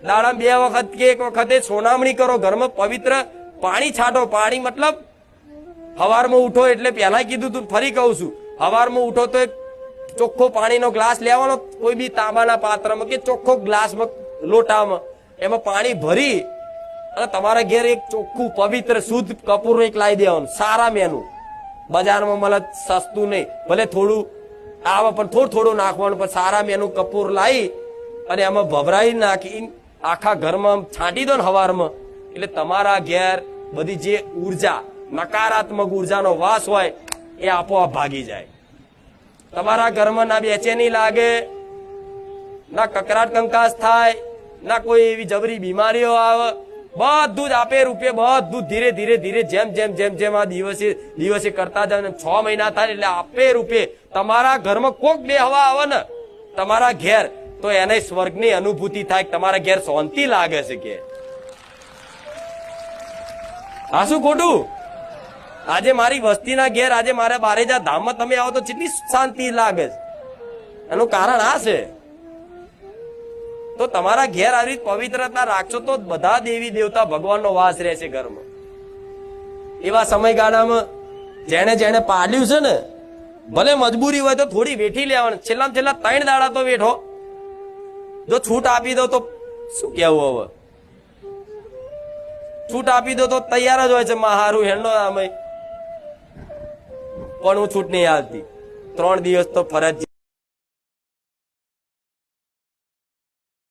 દાડા 2 વખત કે 1 વખતે સોનામણી કરો, ઘરમાં પવિત્ર પાણી છાંટો. પાણી મતલબ હવારમાં ઉઠો એટલે પહેલા કીધું તું, ફરી કહું છું, હવારમાં ઉઠો તો એક ચોખ્ખો પાણીનો ગ્લાસ લેવાનો, કોઈ બી તાંબાના પાત્રમાં કે ચોખ્ખો ગ્લાસમાં લોટામાં એમાં પાણી ભરી અને તમારા ઘેર એક ચોખ્ખું પવિત્ર શુદ્ધ કપૂર એક લાવી દેવાનું, સારા મેનું. બજારમાં મળે સસ્તું નહીં, ભલે થોડું આવે પણ થોડું નાખવાનું, પણ સારા મેનું કપૂર લાવી અને એમાં ભભરાઈ નાખી આખા ઘરમાં છાંટી દો ને હવારમાં, એટલે તમારા ઘેર બધી જે ઉર્જા, નકારાત્મક ઉર્જાનો વાસ હોય એ આપોઆપ ભાગી જાય. તમારા ઘરમાં ના બેચેની લાગે, ના કકરાટ કંકાસ થાય, ના કોઈ એવી જબરી બીમારીઓ આવે. બધું જ આપે રૂપે, બધું ધીરે ધીરે ધીરે જેમ જેમ જેમ જેમ આ દિવસે કરતા જાય 6 મહિના થાય એટલે આપે રૂપે તમારા ઘરમાં કોક બે હવા આવે ને તમારા ઘેર, તો એને સ્વર્ગની અનુભૂતિ થાય, તમારા ઘેર શાંતિ લાગે છે. કે આ શું ખોટું? આજે મારી વસ્તીના ઘેર, આજે મારા બારેજા ધામમાં તમે આવો તો કેટલી શાંતિ લાગે છે. એનું કારણ આ છે. તો તમારા ઘેર આવી પવિત્રતા રાખશો તો બધા દેવી દેવતા ભગવાનનો વાસ રહેશે ઘરમાં. એવા સમયગાળામાં જેને જેને પાડ્યું છે ને, ભલે મજબૂરી હોય તો થોડી વેઠી લેવાની, છેલ્લા 3 દાડા તો વેઠો. જો છૂટ આપી દો તો શું કેવું, હવે છૂટ આપી દો તો તૈયાર જ હોય છે, હારું હેન્ડો આમે, પણ હું છૂટ નહીં આવતી. 3 દિવસ તો ફરજ